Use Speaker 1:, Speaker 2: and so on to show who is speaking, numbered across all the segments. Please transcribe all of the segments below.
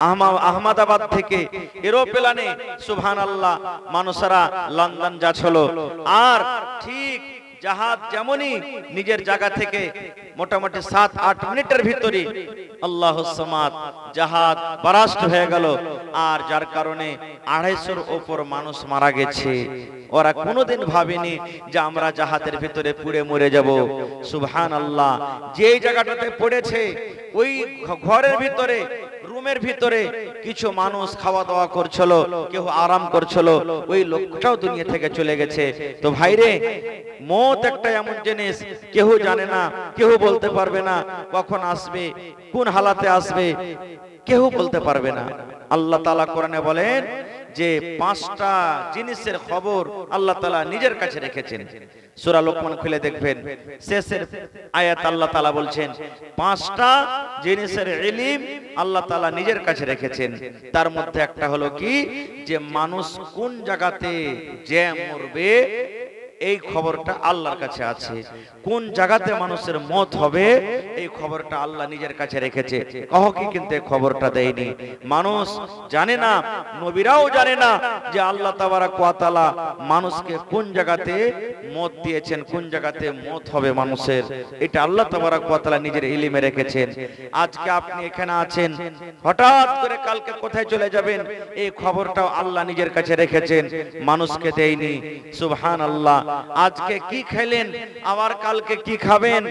Speaker 1: আহমদাবাদ থেকে এরোপ্লেনে সুবহানাল্লাহ মানুষরা লন্ডন যাচ্ছিল। আর ঠিক জাহাজ যেমনই নিজের জায়গা থেকে মোটামুটি 7-8 মিনিটের ভিতরে আল্লাহুস সামাদ জাহাজ বারাস্ট হয়ে গেল। আর যার কারণে 250-র উপর মানুষ মারা গেছে। ওরা কোনোদিন ভাবেনি যে আমরা জাহাজের ভিতরে পুড়ে মরে যাব। সুবহানাল্লাহ, যেই জায়গাটাতে পড়েছে ওই ঘরের ভিতরে, রুমের ভিতরে কিছু মানুষ খাওয়া দাওয়া করছিল, কেউ আরাম করছিল, ওই লোকটাও দুনিয়া থেকে চলে গেছে। তো ভাইরে, মওত একটা এমন জিনিস কেউ জানে না, কেউ বলতে পারবে না কখন আসবে, কোন হালাতে আসবে, কেউ বলতে পারবে না। আল্লাহ তাআলা কোরআনে বলেন যে 5টা জিনিসের খবর আল্লাহ তাআলা নিজের কাছে রেখেছেন। সূরা লোকমান খুলে দেখবেন, শেষের আয়াত আল্লাহ তাআলা বলছেন 5টা জিনিসের ইলম আল্লাহ তাআলা নিজের কাছে রেখেছেন। তার মধ্যে একটা হলো কি, যে মানুষ কোন জায়গাতে যে মরবে এই খবরটা আল্লাহর কাছে আছে। কোন জায়গাতে মানুষের মত হবে এই খবরটা আল্লাহ নিজের কাছে রেখেছে। কাউকে কিন্তু এই খবরটা দেয়নি। মানুষ জানে না, নবীরাও জানে না যে আল্লাহ তাবারক ওয়া তাআলা মানুষকে কোন জায়গাতে মত দিয়েছেন, কোন জায়গাতে মত হবে মানুষের, এটা আল্লাহ তাবারক ওয়া তাআলা নিজের ইলমে রেখেছেন। আজকে আপনি এখানে আছেন, হঠাৎ করে কালকে কোথায় চলে যাবেন এই খবরটাও আল্লাহ নিজের কাছে রেখেছেন, মানুষকে দেয়নি। সুবহানাল্লাহ, আজকে কি খেলেন আবার কালকে কি খাবেন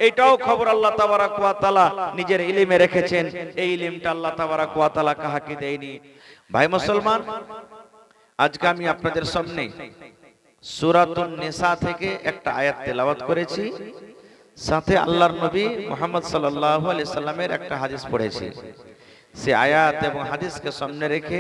Speaker 1: এটাও খবর আল্লাহ তাবারক ওয়া তাআলা নিজের ইলমে রেখেছেন। এই ইলমটা আল্লাহ তাবারক ওয়া তাআলা কাহাকে দেয়নি। ভাই মুসলমান, আজকে আমি আপনাদের সামনে সূরাতুন নিসা থেকে একটা আয়াত তেলাওয়াত করেছি, সাথে আল্লাহর নবী মুহাম্মদ সাল্লাল্লাহু আলাইহি সাল্লামের একটা হাদিস পড়েছি। সে আয়াত এবং হাদিসকে সামনে রেখে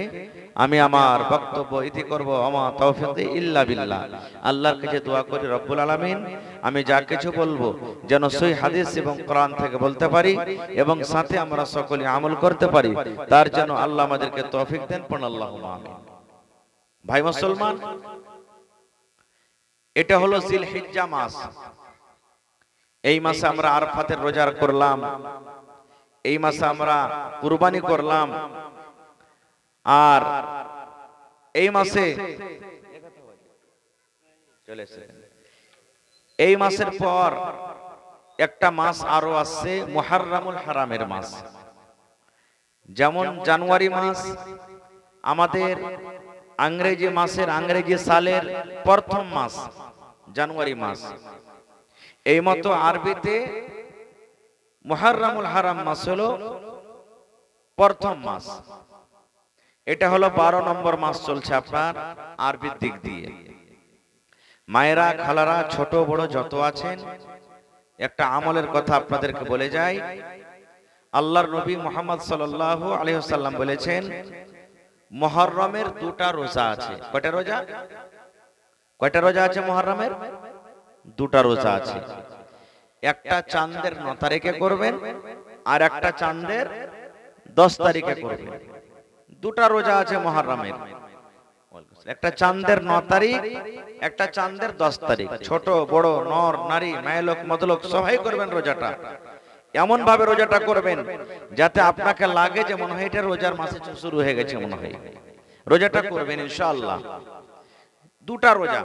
Speaker 1: আমি আমার বক্তব্য ইতি করব। আমা তাওফীক ইল্লা বিল্লাহ। আল্লাহর কাছে দোয়া করি রব্বুল আলামিন আমি যা কিছু বলবো যেন সহি হাদিস এবং কোরআন থেকে বলতে পারি এবং সাথে আমরা সকলে আমল করতে পারি, তার জন্য আল্লাহ আমাদেরকে তৌফিক দেন। পড়ুন আল্লাহুম্মা আমিন। ভাই মুসলমান, এটা হলো জিলহিজ্জা মাস। এই মাসে আমরা আরাফাতের রোজা করলাম, এই মাসে আমরা কুরবানি করলাম। আর এই মাসে এই মাসের পর একটা মাস আরো আসছে, মুহররমুল হারামের মাস। যেমন জানুয়ারি মাস আমাদের ইংরেজি মাসের, ইংরেজি সালের প্রথম মাস জানুয়ারি মাস, এই মতো আরবিতে মুহররমুল হারাম মাস হলো প্রথম মাস। এটা হলো 12 নম্বর মাস চলছে আপনার আরবির দিক দিয়ে। মায়েরা, খালারা, ছোট বড় যত আছেন, একটা আমলের কথা আপনাদেরকে বলে যাই। আল্লাহর নবী মুহাম্মদ সাল্লাল্লাহু আলাইহি ওয়াসাল্লাম বলেছেন মুহররমের 2টা রোজা আছে। কয়টা রোজা? কয়টা রোজা আছে মুহররমের? 2টা রোজা আছে। একটা চাঁদের 9 তারিখে করবেন আর একটা চাঁদের 10 তারিখে করবেন। 2টা রোজা আছে মুহররমের, একটা চাঁদের 9 তারিখ, একটা চাঁদের 10 তারিখ। ছোট বড় নর নারী মাইলোক মদলোক সবাই করবেন রোজাটা। এমন ভাবে রোজাটা করবেন যাতে আপনাকে লাগে যে মনে হয় এটা রোজার মাসে শুরু হয়ে গেছে, মনে হয়। রোজাটা করবেন ইনশাআল্লাহ। 2টা রোজা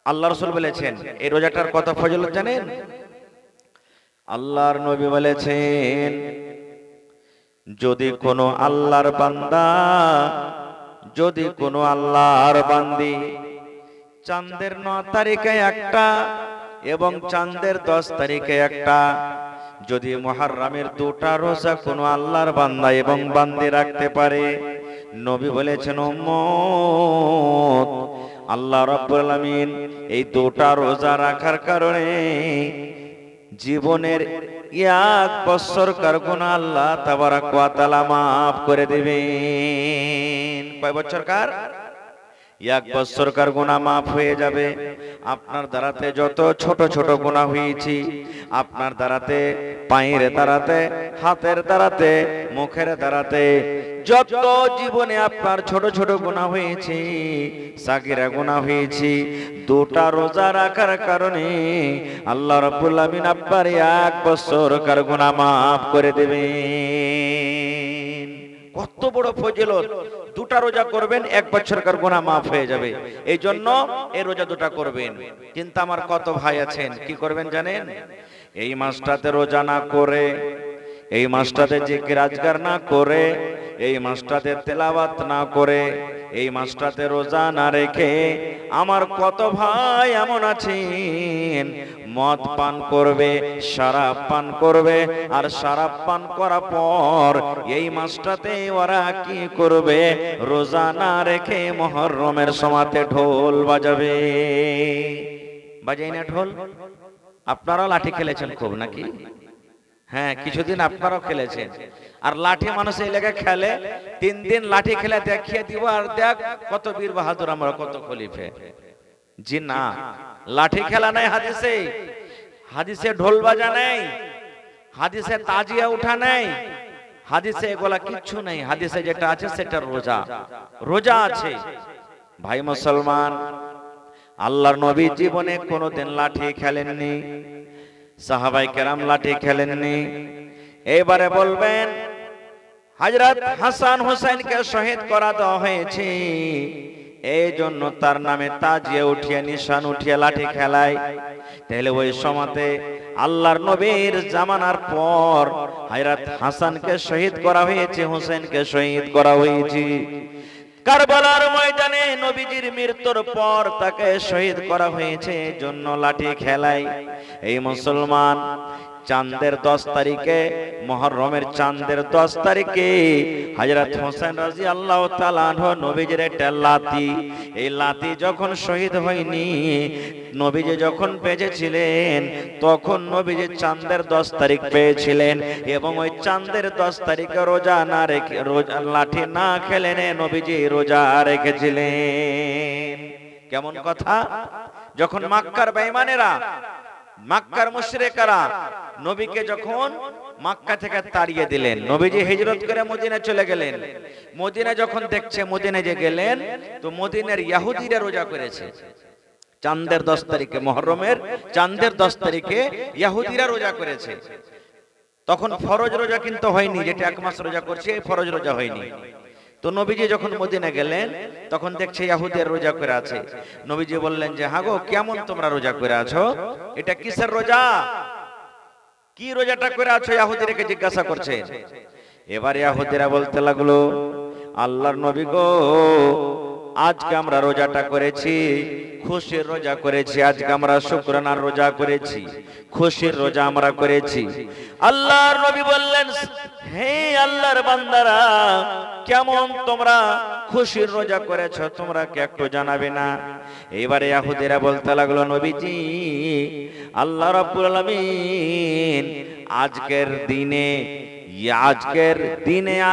Speaker 1: আল্লাহ রাসূল বলেছেন। এই রোজাটার কত ফজিলত জানেন? আল্লাহর নবী বলেছেন যদি কোনো আল্লাহর বান্দা, যদি কোনো আল্লাহর বান্দি চাঁদের 9 তারিখে একটা এবং চাঁদের 10 তারিখে একটা, যদি মুহররমের 2টা রোজা কোনো আল্লাহর বান্দা এবং বান্দি রাখতে পারে, নবী বলেছেন উম্মত আল্লাহ রাব্বুল আলামিন এই 2টা রোজা রাখার কারণে জীবনের 1 বছরকার গুনাহ আল্লাহ তাবারক ওয়া তাআলা maaf করে দিবেন। কয় বছরকার? 1 বছরকার গুনাহ maaf হয়ে যাবে। আপনার দ্বারাতে যত ছোট ছোট গুনাহ হয়েছে, আপনার দ্বারাতে, পায়ের দ্বারাতে, হাতের দ্বারাতে, মুখের দ্বারাতে যত জীবনে আপনার ছোট ছোট গুনাহ হয়েছে, সাগীরা গুনাহ হয়েছে, 2টা রোজা রাখার কারণে আল্লাহ রাব্বুল আমিন আপনার 1 বছরকার গুনাহ maaf করে দেবেন। কত বড় ফজিলত। দুটা রোজা করবেন 1 বছরকার গুনাহ মাফ হয়ে যাবে। এই জন্য এই রোজা দুটা করবেন। কিন্তু আমার কত ভাই আছেন কি করবেন জানেন? এই মাসটাতে রোজা না করে, এই মাসটাতে জিকির আজকার না করে, এই মাসটাতে তেলাওয়াত না করে, এই মাসটাতে রোজা না রেখে আমার কত ভাই এমন আছেন মদ পান করবে, শরাব পান করবে, আর শরাব পান করার পর এই মাসটাতে ওরা কি করবে? রোজা না রেখে মুহররমের সময়তে ঢোল বাজাবে। বাজাই না ঢোল? আপনারাও লাঠি খেলেছেন খুব নাকি? হ্যাঁ, কিছুদিন আপনারাও খেলেছেন। আর লাঠি মানুষ এই লেগে খেলে, 3 দিন লাঠি খেলে দেখিয়ে দিব আর দেখ কত বীর বাহাদুর আমরা, কত খলিফে। জি না, লাঠি খেলা নাই হাদিসে, হাদিসে ঢোল বাজা নাই, হাদিসে তাজিয়া উঠা নাই, হাদিসে এগুলা কিচ্ছু নাই। হাদিসে যেটা আছে সেটা রোজা, রোজা আছে। ভাই মুসলমান, আল্লাহর নবী জীবনে কোনোদিন লাঠি খেলেননি, সাহাবায়ে কেরাম লাঠি খেলেননি। এবারে বলবেন হযরত হাসান হুসাইনকে শহীদ করা দেওয়া হয়েছে, এই জন্য তার নামে তাজিয়া উঠিয়ে, নিশান উঠিয়ে লাঠি খেলায়। তাহলে ওই সময়তে আল্লাহর নবীর জামানার পর হযরত হাসানকে শহীদ করা হয়েছে, হুসাইনকে শহীদ করা হয়েছে। কারবালার ময়দানে নবীজির মৃত্যুর পর তাকে শহীদ করা হয়েছে, জন্য লাঠি খেলায়। এই মুসলমান, চাঁদের 10 তারিখে, মুহররমের চাঁদের 10 তারিখে হযরত হোসেন রাদিয়াল্লাহু তাআলা আনহু নবীজির একটা লাতি, এই লাতি যখন শহীদ হয়নি, নবীজি যখন বেঁচে ছিলেন তখন নবীজি চাঁদের 10 তারিখ পেয়েছিলেন, এবং ওই চাঁদের 10 তারিখে রোজা না রেখে, রোজা লাঠি না খেলেন, নবীজি রোজা রেখেছিলেন। কেমন কথা! যখন মক্কার বেঈমানেরা, মক্কার মুশরিকরা নবীকে যখন মক্কা থেকে তাড়িয়ে দিলেন, নবীজি হিজরত করে মদিনা চলে গেলেন। মদিনা যখন দেখছে, মদিনা যে গেলেন তো মদিনার ইহুদিরা রোজা করেছে চাঁদের 10 তারিখে, মুহররমের চাঁদের 10 তারিখে ইহুদিরা রোজা করেছে। তখন ফরজ রোজা কিন্তু হয়নি, যেটা 1 মাস রোজা করছে, ফরজ রোজা হয়নি। তো নবীজি যখন মদিনা গেলেন তখন দেখছে ইহুদিরা রোজা করে আছে। নবীজি বললেন যে হ্যাঁ গো, কেমন তোমরা রোজা করে আছো? এটা কিসের রোজা? কি রোজাটা করে আছো? ইহুদিরাকে জিজ্ঞাসা করছে। এবার ইহুদিরা বলতে লাগলো, আল্লাহর নবী গো, আজকে আমরা রোজাটা করেছি খুশির রোজা করেছি, আজকে আমরা শুকরানার রোজা করেছি, খুশির রোজা আমরা করেছি। আল্লাহর নবী বললেন, হে আল্লাহর বান্দারা, কেমন তোমরা খুশির রোজা করেছো, তোমরা কি একটু জানাবে না? এবারে ইহুদিরা বলতে লাগলো, নবীজি, আল্লাহ রাব্বুল আলামিন আজকের দিনে,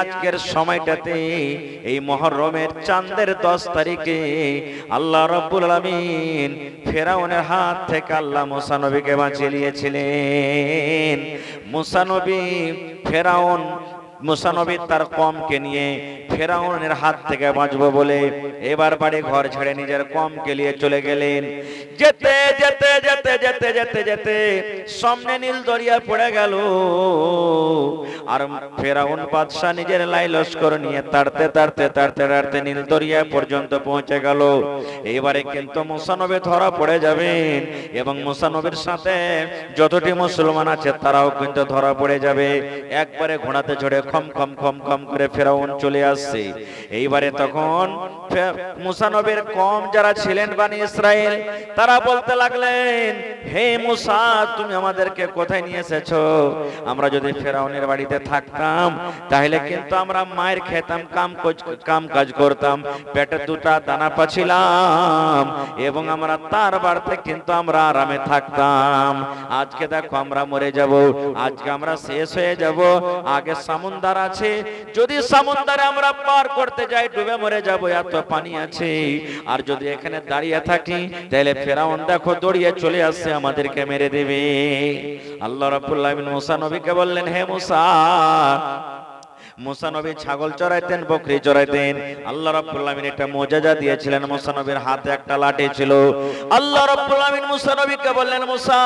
Speaker 1: আজকের সময়টাতে, এই মুহররমের চাঁদের 10 তারিখে আল্লাহ রাব্বুল আলামিন ফেরাউনের হাত থেকে আল্লাহ মুসা নবীকে বাঁচিয়ে নিয়েছিলেন। মুসা নবী, ফেরাউন, মুসা নবী তার কওমকে নিয়ে ফেরাউনের হাত থেকে বাঁচবো বলে এবার বাড়ি ঘর ছেড়ে নিজের কওমকে নিয়ে চলে গেলেন। যেতে যেতে যেতে যেতে যেতে যেতে সামনে নীল দরিয়া পড়ে গেল, আর ফেরাউন বাদশা নিজের লাই লস্কর নিয়ে তাড়তে তাড়তে তাড়তে তাড়তে নীল দরিয়া পর্যন্ত পৌঁছে গেল। এবারে কিন্তু মুসা নবী ধরা পড়ে যাবেন, এবং মুসা নবীর সাথে যতটি মুসলমান আছে তারাও কিন্তু ধরা পড়ে যাবে। একবারে ঘোড়াতে চড়ে খম খম খম খম করে ফেরাউন চলে আসছে। এইবারে তখন মুসা নবীর কওম যারা ছিলেন বনি ইসরাইল, তারা বলতে লাগলেন, হে মুসা, তুমি আমাদেরকে কোথায় নিয়ে এসেছো? আমরা যদি ফেরাউনের বাড়িতে থাকতাম তাহলে কিন্তু আমরা মায়ের খেতাম, কাম কাজ করতাম, পেটে 2টা দানা পাচ্ছিলাম, এবং আমরা তার বাড়িতে কিন্তু আমরা আরামে থাকতাম। আজকে দেখো আমরা মরে যাব, আজকে আমরা শেষ হয়ে যাব। আগে সমুদ্র আছে, যদি সমুদ্রে আমরা পার করতে যাই ডুবে মরে যাব, এত পানি আছে। আর যদি এখানে দাঁড়িয়ে থাকি তাহলে ফেরাউন দেখো দৌড়িয়ে চলে আসছে, আমাদেরকে মেরে দেবে। আল্লাহ রাব্বুল আলামিন মুসা নবীকে বললেন, হে মুসা, মুসা নবী ছাগল চড়াইতেন, বকরি চড়াইতেন। আল্লাহ রাব্বুল আলামিন একটা মুজিজা দিয়েছিলেন, মুসা নবীর হাতে একটা লাঠি ছিল। আল্লাহ রাব্বুল আলামিন মুসা নবীকে বললেন, মুসা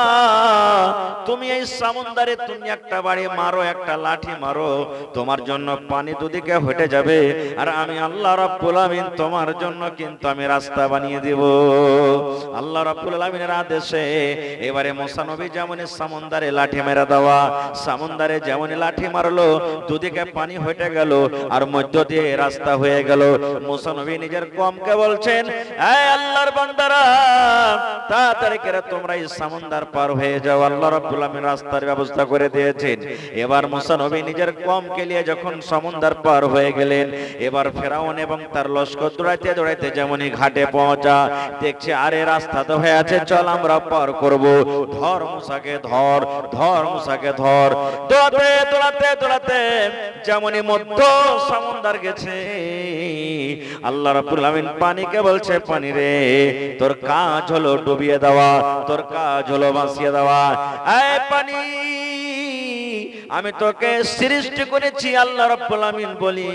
Speaker 1: তুমি এই সমুদ্রে তুমি একটা বাড়ি মারো, একটা লাঠি মারো, তোমার জন্য পানি দুদিকে হেঁটে যাবে, আর আমি আল্লাহ রাব্বুল আলামিন তোমার জন্য কিন্তু আমি রাস্তা বানিয়ে দেব। আল্লাহ রাব্বুল আলামিনের আদেশে এবারে মুসা নবী যেমন সমুদ্রে লাঠি মেরে দেওয়া, সমুদ্রে যেমন লাঠি মারলো দুদিকে পানি হেঁটে গেল আর মধ্য দিয়ে রাস্তা হয়ে গেল। মুসা নবী নিজের কওমকে বলছেন, এই আল্লাহর বান্দারা তাড়াতাড়ি করে তোমরা এই সমুদ্র পার হয়ে যাও, আল্লাহ রাব্বুল আলামিন রাস্তার ব্যবস্থা করে দিয়েছেন। এবার মুসা নবী নিজের কওমকে নিয়ে যখন সমুদ্র পার হয়ে গেলেন, এবার ফেরাউন এবং তার লস্কর দৌড়াইতে দৌড়াইতে যেমনই ঘাটে পৌঁছা, দেখছে আরে রাস্তা তো হয়ে আছে, চল আমরা পার করব। ধর মুসাকে ধর, ধর মুসাকে ধর। দৌড়াতে দৌড়াতে দৌড়াতে যেমনই মধ্য সমুদ্র গেছে, আল্লাহ রাব্বুল আলামিন পানিকে বলছে, পানি রে তোর কাজ হলো ডুবিয়ে দেওয়া, তোর কাজ হলো ভাসিয়ে দেওয়া। এই পানি আমি তোকে সৃষ্টি করেছি, আল্লাহ রাব্বুল আলামিন বলি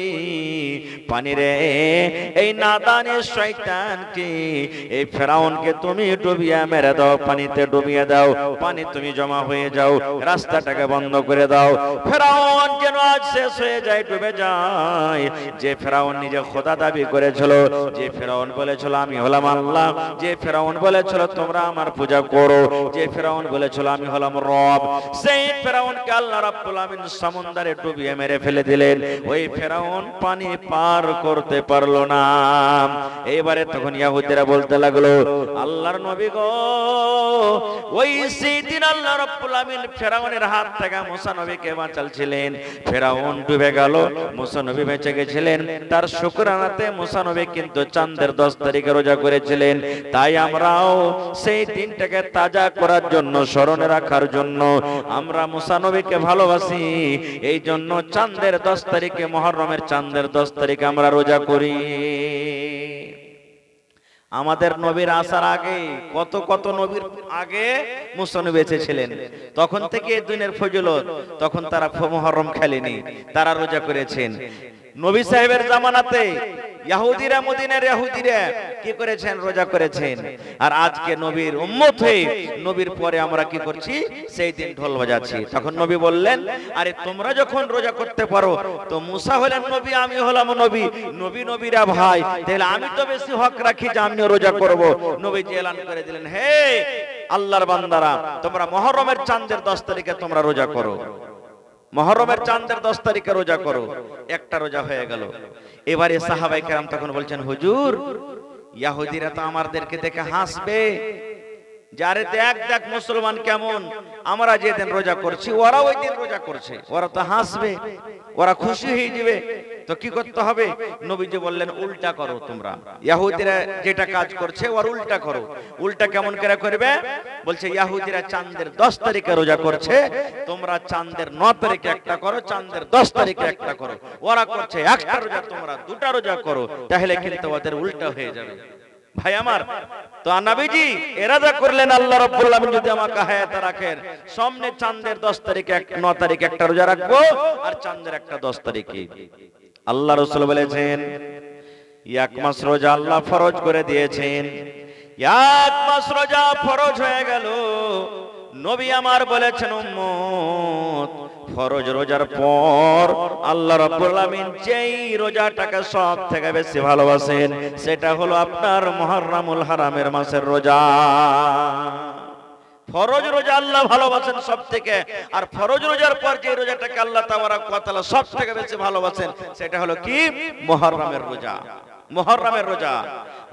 Speaker 1: পানি রে এই নাদানে শয়তানকে, এই ফেরাউনকে তুমি ডুবিয়ে মেরে দাও, পানিতে ডুবিয়ে দাও, পানি তুমি জমা হয়ে যাও, রাস্তাটাকে বন্ধ করে দাও। ফেরাউন যেন আজ শেষ হয়ে যায়, ডুবে যায়। যে ফেরাউন নিজে খোদা দাবি করেছিল, যে ফেরাউন বলেছিল আমি হলাম আল্লাহ, যে ফেরাউন বলেছিল তোমরা আমার পূজা করো, যে ফেরাউন বলেছিল আমি হলাম রব, সেই ফেরাউনকে আল্লাহ রাব্বুল আলামিন সমুদ্রে ডুবিয়ে মেরে ফেলে দিলেন। ওই ফেরাউন পানি পার করতে পারলো না। এবারে তখন ইহুদিরা বলতে লাগলো, আল্লাহর নবী গো, ওই সেই দিন আল্লাহ রাব্বুল আলামিন ফেরাউনের হাত থেকে মুসা নবীকে বাঁচালছিলেন। ফেরাউন ডুবে গেল, মুসা নবী বেঁচে গেছিলেন। তার শুকরানাতে মুসা নবী কিন্তু চাঁদের 10 তারিখে রোজা করেছিলেন। তাই আমরাও সেই দিনটাকে তাজা করার জন্য, স্মরণে রাখার জন্য আমরা মুসা নবীকে ভালোবাসি। এই জন্য চাঁদের 10 তারিখে, মুহররমের চাঁদের 10 তারিখে আমরা রোজা করি। আমাদের নবীর আসার আগে কত কত নবীর আগে মুসা নবী বেঁচে ছিলেন, তখন থেকে এই দিনের ফজিলত, তখন তারা মুহররম খেলেনি, তারা রোজা করেছেন। নবী সাহেবের জামানাতে ইহুদিরা, মদিনার ইহুদিরা কি করেছেন? রোজা করেছেন। আর আজকে নবীর উম্মত হয়ে নবীর পরে আমরা কি করছি? সেই দিন ঢোল বাজাচ্ছি। তখন নবী বললেন, আরে তোমরা যখন রোজা করতে পারো, তো মুসা হলেন নবী, আমি হলাম নবী, নবী নবীরা ভাই, তাহলে আমি তো বেশি হক রাখি যে আমিও রোজা করব। নবীজি এলান করে দিলেন, হে আল্লাহর বান্দারা, তোমরা মুহররমের চাঁদের 10 তারিখে তোমরা রোজা করো, মুহররমের চাঁদের 10 তারিখে রোজা করো। একটা রোজা হয়ে গেল। এবারে সাহাবায়ে কেরাম তখন বলছেন, হুজুর ইহুদিরা তো আমাদেরকে দেখে হাসবে, যারে দেখ মুসলমান কেমন, আমরা যেদিন রোজা করছি ওরা ওই দিন রোজা করছে, ওরা তো হাসবে, ওরা খুশি হয়ে যাবে। তো কি করতে হবে? নবীজি বললেন, উল্টা করো তোমরা, ইহুদিরা যেটা কাজ করছে ওর উল্টা করো। উল্টা কেমন করে করবে? বলছে ইহুদিরা চাঁদের 10 তারিখে রোজা করছে, তোমরা চাঁদের 9 তারিখে একটা করো, চাঁদের 10 তারিখে একটা করো। ওরা করছে একটা রোজা, তোমরা দুটা রোজা করো, তাহলে কিন্তু ওদের উল্টা হয়ে যাবে। ভাই আমার, তো নবীজি এরাদা করলেন, আল্লাহ রাব্বুল আলামিন যদি আমাকে হায়াতে রাখেন, সামনে চাঁদের 10 তারিখে 9 তারিখে একটা রোজা রাখবো, আর চাঁদের একটা 10 তারিখে। আল্লাহ রাসূল বলেছেন, এক মাস রোজা আল্লাহ ফরজ করে দিয়েছেন। এক মাস রোজা ফরজ হয়ে গেল। নবী আমার বলেছেন, উম্মত ফরজ রোজার পর আল্লাহ রাব্বুল আলামিন যেই রোজাটাকে সব থেকে বেশি ভালোবাসেন, সেটা হলো আপনার মুহররমুল হারামের মাসের রোজা। ফরজ রোজা আল্লাহ ভালোবাসেন সব থেকে, আর ফরজ রোজার পর যে রোজাটাকে আল্লাহ তাবারাক ওয়া তাআলা সব থেকে বেশি ভালোবাসেন, সেটা হলো কি? মুহররমের রোজা। মুহররমের রোজা।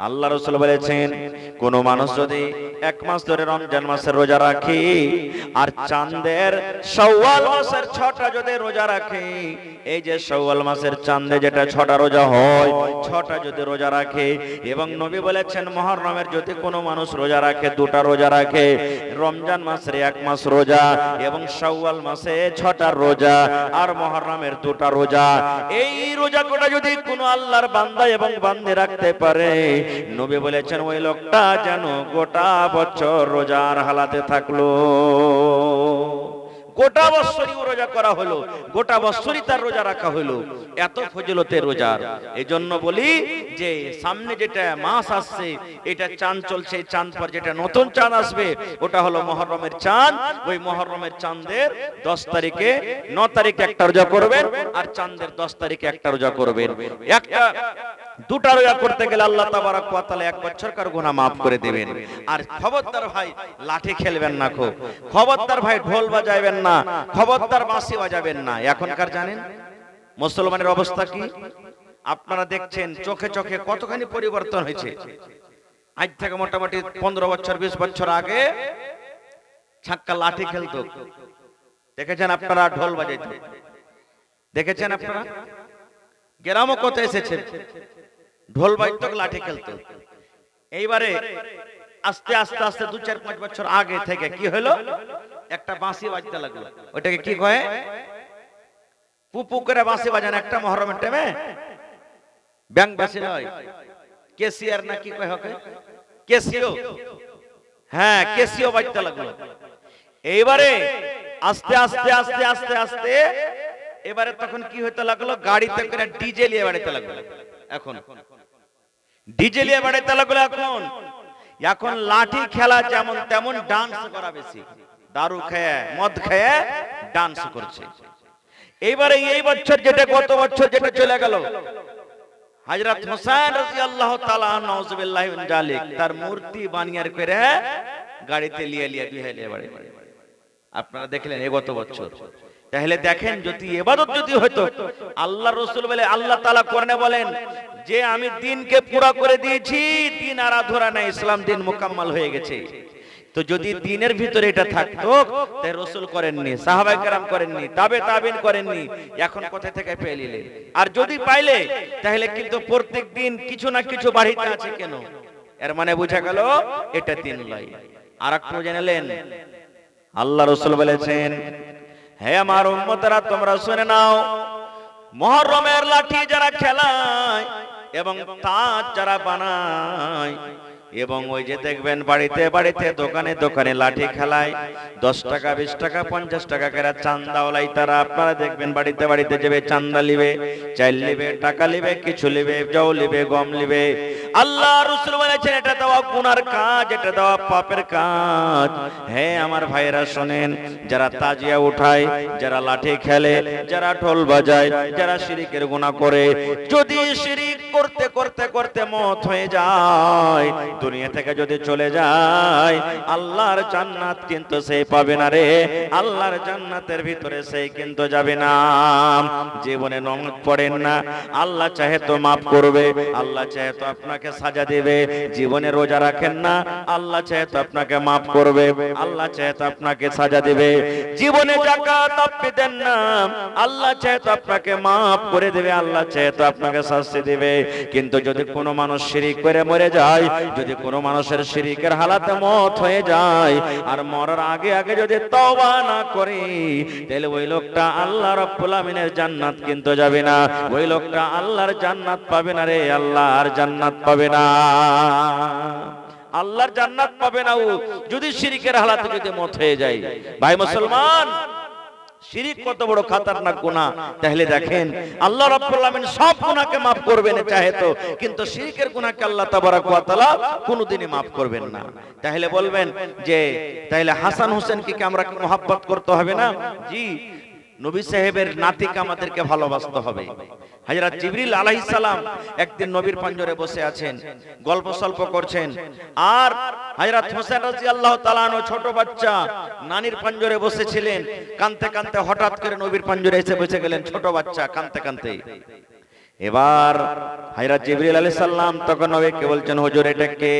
Speaker 1: আল্লাহ রাসূল বলেছেন, কোন মানুষ যদি এক মাস ধরে রমজান মাসের রোজা রাখে, আর চাঁদের শাওয়াল মাসের 6টা যদি রোজা রাখে, এই যে শাওয়াল মাসের চাঁদে যেটা 6টা রোজা হয়, 6টা যদি রোজা রাখে, এবং নবী বলেছেন মুহররমের যদি কোনো মানুষ রোজা রাখে, 2টা রোজা রাখে, রমজান মাসের 1 মাস রোজা, এবং শাওয়াল মাসে 6টা রোজা, আর মুহররমের 2টা রোজা, এই রোজা কোটা যদি কোনো আল্লাহর বান্দা এবং বান্দে রাখতে পারে, নবী বলেছেন ওই লোকটা যেন গোটা বছর রোজার হালাতে থাকলো। গোটা বছরই রোজা করা হলো, গোটা বছরই তার রোজা রাখা হলো, এত ফজিলতের রোজার। এজন্য বলি যে সামনে যেটা মাস আসছে, এটা চাঁদ চলছে, চাঁদ পর যেটা নতুন চাঁদ আসবে ওটা হলো মুহররমের চাঁদ। ওই মুহররমের চাঁদের 10 তারিখে 9 তারিখে একটা রোজা করবেন, আর চাঁদের 10 তারিখে একটা রোজা করবেন। একটা দুটা রোজা করতে গেলে আল্লাহ তাবারক ওয়া তাআলা 1 বছরকার গুনাহ maaf করে দিবেন। আর খবরদার ভাই লাঠি খেলবেন না, খবরদার ভাই ঢোল বাজাবেন না, খবরদার বাঁশি বাজাবেন না। এখনকার জানেন মুসলমানের অবস্থা কি? আপনারা দেখছেন চোখে চোখে কতখানি পরিবর্তন হয়েছে। আজ থেকে মোটামুটি 15 বছর 20 বছর আগে ছাক্কা লাঠি খেলতো, দেখেছেন আপনারা? ঢোল বাজাইতো দেখেছেন আপনারা? গ্রামও কত এসেছেন, ঢোল বাজতো, লাঠি খেলতো। এইবারে আস্তে আস্তে আস্তে 2-4-5 বছর আগে থেকে কি হলো, একটা বাঁশি বাজতে লাগলো। ওটাকে কি কয়? পুপু করে বাঁশি বাজান একটা মুহররমের টাইমে। ব্যাং বাঁশি নয়, কেসিয়ার না কি কয় হবে, কেসিও, হ্যাঁ কেসিও বাজতে লাগলো। এইবারে আস্তে আস্তে আস্তে আস্তে আস্তে এবারে তখন কি হতে লাগলো, গাড়িতে করে ডিজে নিয়ে বেড়াতে লাগলো। এখন ডিজে নিয়ে বেড়াতে লাগলো। এখন লাঠি খেলা যেমন তেমন ডান্স করা বেশি, দারু খেয়ে মদ খেয়ে ডান্স করছে। এইবারে এই বছর যেটা গত বছর যেটা চলে গেল, হযরত হোসেন রাদিয়াল্লাহু তাআলা নাউযুবিল্লাহি মিন জালিক, তার মূর্তি বানিয়ে করে গাড়িতে নিয়ে বেড়ে। আপনারা দেখলেন এই গত বছর। তাহলে দেখেন যদি ইবাদত যদি হতো, আল্লাহ রাসূল বলে, আল্লাহ তাআলা কোরআনে বলেন যে আমি দ্বীনকে পুরা করে দিয়েছি, দ্বীন আর আধুরা নাই, ইসলাম দ্বীন মুকাম্মাল হয়ে গেছে। তো যদি দ্বীনের ভিতরে এটা থাকতো তাই রাসূল করেননি, সাহাবায়ে কেরাম করেননি, তাবেঈন করেননি, এখন কোথা থেকে পেলিলে? আর যদি পাইলে তাহলে কিন্তু প্রত্যেক দিন কিছু না কিছু বাড়িতে আছে কেন? এর মানে বোঝা গেল এটা দ্বীন নয়। আর একটু জানলেন, আল্লাহ রাসূল বলেছেন, হে আমার উম্মতরা তোমরা শুনে নাও, মুহররমের লাঠি যারা খেলায় এবং তাজ যারা বানায়, এবং ওই যে দেখবেন বাড়িতে বাড়িতে দোকানে দোকানে লাঠি খেলায়, 10 টাকা 20 টাকা 50 টাকা করে চান্দা ওলাই, তারা আপনারা দেখবেন বাড়িতে বাড়িতে যাবে, চান্দা লিবে, চাল লিবে, টাকা লিবে, কিছু লিবে, জল লিবে, গম লিবে। আল্লাহ রাসূল বলেছেন এটা দেওয়া গুনার কাজ, এটা দেওয়া পাপের কাজ। হে আমার ভাইরা শুনেন, যারা তাজিয়া উঠায়, যারা লাঠি খেলে, যারা ঢোল বাজায়, যারা শিরকের গুনাহ করে, যদি শিরক করতে করতে করতে মওত হয়ে যায়, দুনিয়া থেকে যদি চলে যায়, আল্লাহর জান্নাত কিন্তু সে পাবে না রে, আল্লাহর জান্নাতের ভিতরে সে কিন্তু যাবে না। জীবনে নামাজ পড়েন না, আল্লাহ চাহে তো maaf করবে, আল্লাহ চাহে তো আপনাকে সাজা দেবে। জীবনে রোজা রাখেন না, আল্লাহ চাহে তো আপনাকে maaf করবে, আল্লাহ চাহে তো আপনাকে সাজা দেবে। জীবনে যাকাত আপনি দেন না, আল্লাহ চাহে তো আপনাকে maaf করে দেবে, আল্লাহ চাহে তো আপনাকে শাস্তি দেবে। কিন্তু যদি কোনো মানুষ শিরক করে মরে যায়, যদি কোনো মানুষের শিরকের হালাতে মওত হয়ে যায়, আর মরার আগে আগে যদি তওবা না করে, তাহলে ওই লোকটা আল্লাহ রাব্বুল আমিনের জান্নাত কিন্তু যাবে না, ওই লোকটা আল্লাহর জান্নাত পাবে না রে, আল্লাহর জান্নাত পাবে না, আল্লাহর জান্নাত পাবে না ও যদি শিরকের হালাতে যদি মওত হয়ে যায়। ভাই মুসলমান, শিরক কত বড় খতরনাক গুনাহ। তাহলে দেখেন আল্লাহ রাব্বুল আমিন সব গুনাহকে maaf করবেন চাহে তো, কিন্তু শিরকের গুনাহকে আল্লাহ তাবারক ওয়া তাআলা কোনোদিনই maaf করবেন না। তাহলে বলবেন যে তাহলে হাসান হোসেনকে কি আমরা মহব্বত করতে হবে না? জি, নবী সাহেবের নাতিকে আমাদেরকে ভালোবাসতে হবে। হযরত জিবরিল আলাইহিস সালাম একদিন নবীর পাঞ্জরে বসে আছেন, গল্প সল্প করছেন, আর হযরত হোসেন রাদিয়াল্লাহু তাআলা আনহু ছোট বাচ্চা নানির পাঞ্জরে বসেছিলেন, কাঁদতে কাঁদতে হঠাৎ করে নবীর পাঞ্জরে এসে বসে গেলেন, ছোট বাচ্চা কাঁদতে কাঁদতে। এবার হযরত জিবরিল আলাইহিস সালাম তখন নবীকে বলছেন, হুজুর এটা কে?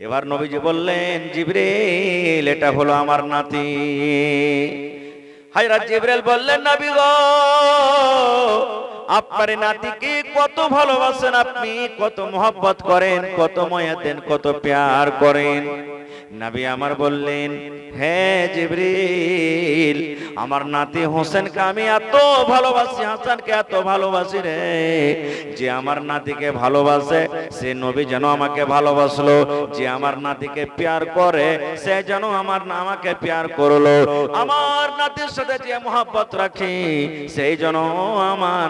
Speaker 1: এবার নবীজি বললেন, জিবরিল এটা হলো আমার নাতি। হযরত জিবরিল বললেন, নবী গো আপনার নাতিকে কত ভালোবাসেন আপনি, কত মোহব্বত করেন, কত মায়া দেন, কত প্যার করেন। নবী আমার বললেন, হ্যাঁ জিবরিল, আমার নাতি হোসেনকে আমি এত ভালোবাসি, হাসানকে এত ভালোবাসি রে, যে আমার নাতিকে ভালোবাসে সে নবী যেন আমাকে ভালোবাসলো, যে আমার নাতিকে প্যার করে সে যেন আমাকে প্যার করলো, আমার নাতির সাথে যে মোহাব্বত রাখি সেই যেন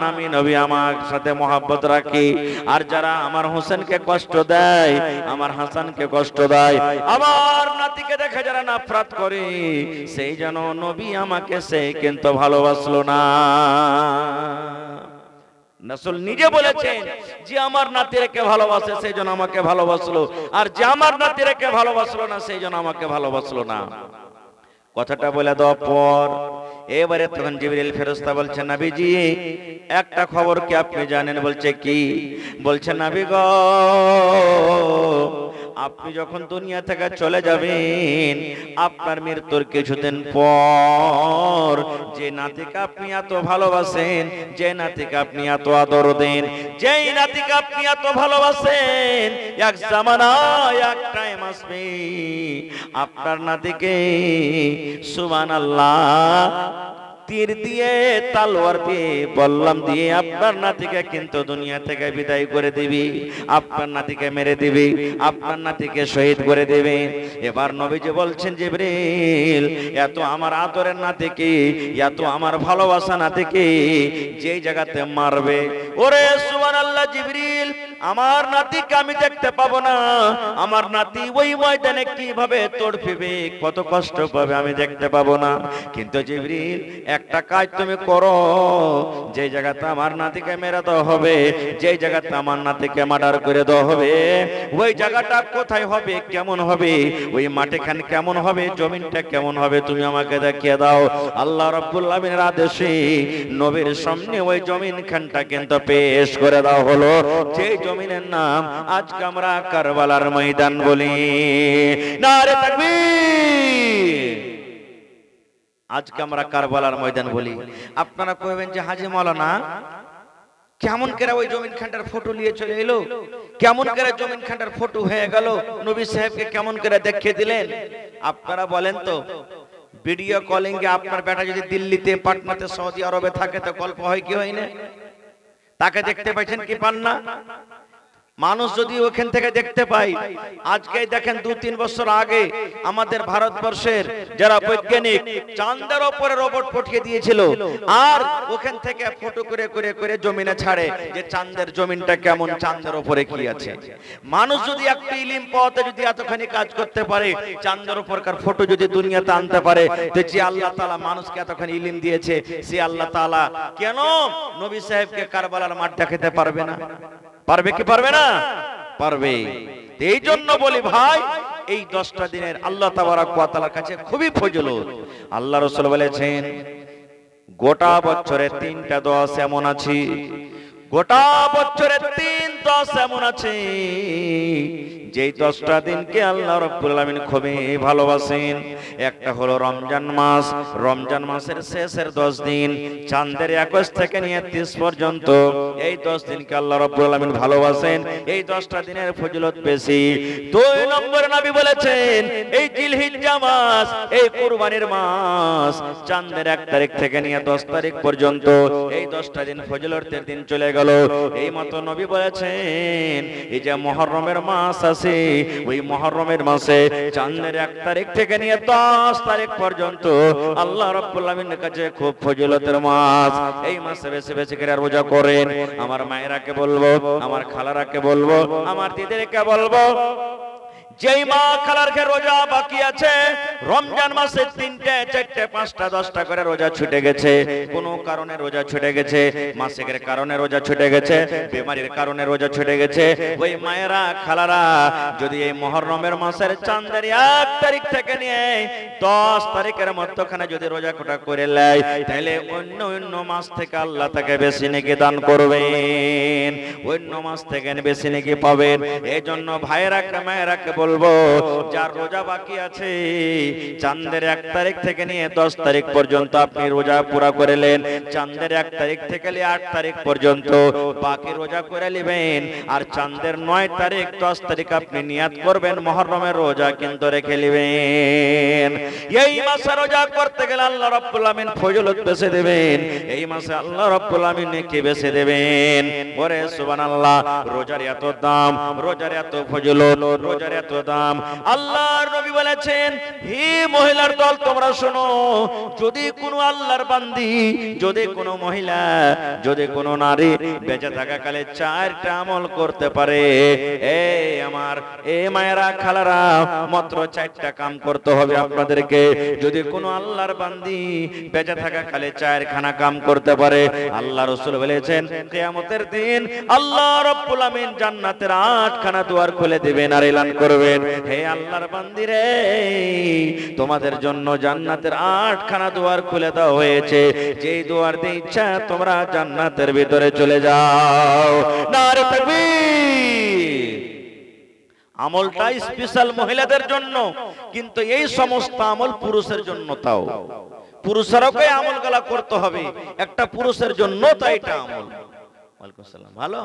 Speaker 1: আমি নবী আমার সাথে মোহাব্বত রাখি। আর যারা আমার হোসেনকে কষ্ট দেয়, আমার হাসানকে কষ্ট দেয়, আমার নাতিকে দেখে যারা নফরত করে, সেই যেন নবী আমাকে সে কিন্তু ভালোবাসলো না। রাসূল নিজে বলেছেন যে আমার নাতিকে ভালোবাসে সেই জন্য আমাকে ভালোবাসলো, আর যে আমার নাতিকে ভালোবাসলো না সেই জন্য আমাকে ভালোবাসলো না। কথাটা বলে দেওয়ার পর এবারে তখন জিবরিল ফেরেশতা বলছে, নবীজি একটা খবর কি আপনি জানেন? বলছে কি? বলছে নবী গো, আপনি যখন দুনিয়া থেকে চলে যাবেন, আপনার মৃত্যুর কিছুদিন পর যে নাতিকে আপনি এত ভালোবাসেন, যে নাতিকে আপনি এত আদর দেন, যেই নাতিকে আপনি এত ভালোবাসেন, এক জামানায় এক টাইম আসবে আপনার নাতিকে সুবহানাল্লাহ তীর দিয়ে, তলোয়ার দিয়ে, বল্লম দিয়ে আপনার নাতিকে কিন্তু দুনিয়া থেকে বিদায় করে দিবি, আপনার নাতিকে মেরে দিবি, আপনার নাতিকে শহীদ করে দিবে। এবার নবীজি বলছেন, জিবরিল এত আমার আদরের নাতিকে, এত আমার ভালোবাসা নাতিকে যেই জায়গাতে মারবে, ওরে সুবহানাল্লাহ জিবরিল, আমার নাতিকে আমি দেখতে পাবো না, আমার নাতি ওই ময়দানে কিভাবে তড়ফিবে, কত কষ্ট পাবে আমি দেখতে পাবো না। কিন্তু জিবরিল একটা কাজ তুমি করো, যে জায়গাতে আমার নাতিকে মেরে দেওয়া হবে, যে জায়গাতে আমার নাতিকে মার্ডার করে দেওয়া হবে, ওই জায়গাটা কোথায় হবে, কেমন হবে, ওই মাটিখান কেমন হবে, জমিনটা কেমন হবে, তুমি আমাকে দেখিয়ে দাও। আল্লাহ রাব্বুল আলামিনের আদেশে নবীর সামনে ওই জমিনখানটা কিন্তু পেশ করে দেওয়া হলো, যে জমিনের নাম আজকে আমরা কারবালার ময়দান বলি। নারে তাকবীর! আজকে আমরা কারবালার ময়দান বলি। আপনারা কইবেন যে হাজী মাওলানা কেমন করে ওই জমিনখানটার ফটো নিয়ে চলে এলো, কেমন করে জমিনখানটার ফটো হয়ে গেল, নবী সাহেবকে কেমন করে দেখিয়ে দিলেন? আপনারা বলেন তো, ভিডিও কলিং এ আপনার বেটা যদি দিল্লিতে, পাটনাতে, সৌদি আরবে থাকে তো গল্প হয় কি হয় না? তাকে দেখতে পাইছেন কি পান না? মানুষ যদি ওখান থেকে দেখতে পাই, আজকে দেখেন 2-3 বছর আগে আমাদের ভারতবর্ষের যারা বৈজ্ঞানিক চাঁদের উপরে রোবট পাঠিয়ে দিয়েছিল, আর ওখান থেকে ফটো করে করে করে জমিনে ছাড়ে যে চাঁদের জমিনটা কেমন, চাঁদের উপরে কি আছে। মানুষ যদি একটু ইলম পাওয়াতে যদি এতখানি কাজ করতে পারে, চাঁদের উপরকার ফটো যদি দুনিয়াতে আনতে পারে, তো যে আল্লাহ তাআলা মানুষকে এতখানি ইলম দিয়েছে, সে আল্লাহ তাআলা কেন নবী সাহেবকে কারবালার মাঠ দেখাতে পারবে না? পারবে কি পারবে না? পারবে। এই জন্য বলি ভাই, এই 10টা দিনের আল্লাহ তাবারক ওয়া তাআলার কাছে খুবই ফজিলত। আল্লাহ রাসূল বলেছেন, গোটা বছরে 3টা দশ এমন আছে, গোটা বছরে 3 দশ এমন আছে যেই 10টা দিনকে আল্লাহ রাব্বুল আলামিন খুবই ভালোবাসেন। একটা হলো রমজান মাস, রমজান মাসের শেষের 10 দিন, চাঁদের 21 থেকে নিয়ে 30 পর্যন্ত, এই 10 দিনকে আল্লাহ রাব্বুল আলামিন ভালোবাসেন। এই 10টা দিনের ফজিলত বেশি। 2 নম্বরে নবী বলেছেন, এই জিলহিজ্জা মাস, এই কুরবানির মাস, চাঁদের 1 তারিখ থেকে নিয়ে 10 তারিখ পর্যন্ত, এই 10টা দিন ফজিলতের দিন চলে গেল। এই মতো নবী বলেছেন, এই যে মুহররমের মাস আছে, ওই মুহররমের মাসে চাঁদের 1 তারিখ থেকে নিয়ে 10 তারিখ পর্যন্ত আল্লাহ রাব্বুল আলামিনের কাছে খুব ফজিলতের মাস। এই মাসে বেশি বেশি করে রোজা করেন। আমার মায়েরাকে বলবো, আমার খালারাকে বলবো, আমার দিদিদেরকে বলবো, যেই মা খালার ঘরে রোজা বাকি আছে, রমজান মাসে 3টে 4টে 5টা 10টা করে রোজা ছুটে গেছে, কোনো কারণে রোজা ছুটে গেছে, মাসিকের কারণে রোজা ছুটে গেছে, বেমারির কারণে রোজা ছুটে গেছে, ওই মায়েরা খালারা যদি এই মুহররমের মাসের চাঁদের 1 তারিখ থেকে নিয়ে 10 তারিখের মধ্যখানে যদি রোজা কোটা করে নেয়, তাহলে অন্য অন্য মাস থেকে আল্লাহ তাকে বেশি নেকি দান করবেন। ওই ওই নামাজ থেকে বেশি নাকি পাবেন। এই জন্য ভাইয়েরাকে মায়েরাকে বলবো, যার রোজা বাকি আছে চাঁদের 1 তারিখ থেকে নিয়ে 10 তারিখ পর্যন্ত আপনি রোজা পুরা করে নেন। চাঁদের 1 তারিখ থেকে 8 তারিখ পর্যন্ত বাকি রোজা করে নেবেন। আর চাঁদের 9 তারিখ 10 তারিখ আপনি নিয়াত করবেন মুহররমের রোজা কিন্তু রেখে নেবেন। এই মাসে রোজা করতে গেলে আল্লাহ রাব্বুল আমিন ফজিলত বেশি দেবেন। এই মাসে আল্লাহ রাব্বুল আমিন নেকি বেশি দেবেন। ওরে সুবহানাল্লাহ, রোজার এত দাম, রোজার এত ফজিলত, রোজার এত দাম। আল্লাহর নবী বলেছেন, হে মহিলার দল তোমরা শোনো, যদি কোনো আল্লাহর বান্দি, যদি কোনো মহিলা, যদি কোনো নারী বেঁচে থাকাকালে 4টা আমল করতে পারে, আমার মায়েরা খালারা মাত্র 4টা কাম করতে হবে আপনাদেরকে। যদি কোনো আল্লাহর বান্দি বেঁচে থাকাকালে 4খানা কাম করতে পারে, আল্লাহ রাসূল বলেছেন কিয়ামতের দিন আল্লাহ রাব্বুল আমিন জান্নাতের 8খানা দুয়ার খুলে দিবেন আর এলান করবেন, হে আল্লাহর বান্দিরে, তোমাদের জন্য জান্নাতের 8খানা দুয়ার খুলে দেওয়া হয়েছে, যেই দুয়ার দিয়ে ইচ্ছা তোমরা জান্নাতের ভিতরে চলে যাও। নারে তাকবীর। আমলটা স্পেশাল মহিলাদের জন্য, কিন্তু এই সমস্ত আমল পুরুষের জন্য। তাও পুরুষেরও এই আমলগুলো করতে হবে, একটা পুরুষের জন্য তাই এটা আমল। ওয়ালাইকুম আসসালাম। ভালো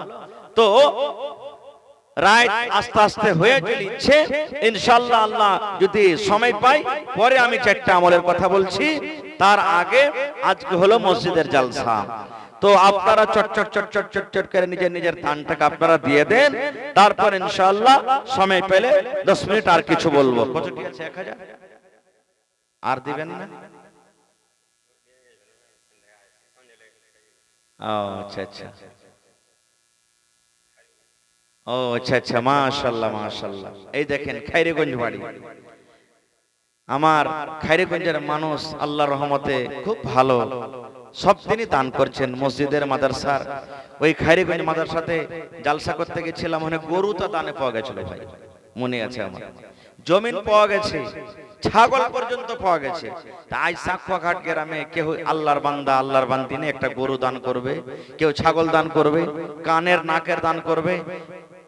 Speaker 1: তো রাইট আস্তে আস্তে হয়ে চলেছে ইনশাআল্লাহ। আল্লাহ যদি সময় পাই পরে আমি 4টা আমলের কথা বলছি। তার আগে আজকে হলো মসজিদের জালসা। তো আপনারা চট করে নিজের নিজের দানটাকে আপনারা দিয়ে দেন। তারপর ইনশাআল্লাহ সময় পেলে 10 মিনিট আর কিছু বলবো। কত কি আছে? 1000 আর দিবেন না? ও আচ্ছা আচ্ছা, ও আচ্ছা আচ্ছা, মাশাআল্লাহ মাশাআল্লাহ। এই দেখেন খাইরেগঞ্জ বাড়ি, আমার খাইরেগঞ্জের মানুষ আল্লাহর রহমতে খুব ভালো, সব দিনই দান করছেন। মসজিদের মাদ্রাসার ওই খাইরেগঞ্জ মাদ্রাসাতে জালসা করতে গেছিলাম, মানে গরুটা দানে পাওয়া গেছিল ভাই, মনে আছে আমার। জমিন পাওয়া গেছে, ছাগল পর্যন্ত পাওয়া গেছে। তাই সাকুয়াঘাট গ্রামে কেউ আল্লাহর বান্দা আল্লাহর বান্দিনে একটা গরু দান করবে, কেউ ছাগল দান করবে, কানের নাকের দান করবে,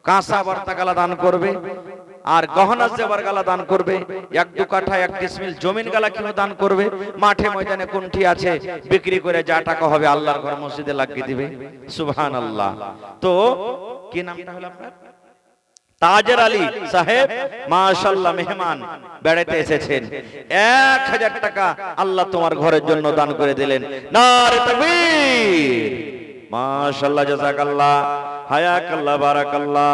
Speaker 1: কাঁসা বর্তা গালা দান করবে, আর গহনা জেবার গালা দান করবে, 1-2 কাঠা 1 ডিসমিল জমিন গালা কেউ দান করবে। মাঠে ময়দানে কোনটি আছে বিক্রি করে যা টাকা হবে আল্লাহর ঘর মসজিদে লাগিয়ে দিবে। সুবহানাল্লাহ। তো কি নামটা হলো আপনার? তাজের আলী সাহেব, মাশাআল্লাহ, মেহমান বেড়াতে এসেছেন। 1000 টাকা আল্লাহ তোমার ঘরের জন্য দান করে দিলেন। নারে তাকবীর। মাশাআল্লাহ, জাযাকাল্লাহ, হায়াকাল্লাহ, বারাকাল্লাহ।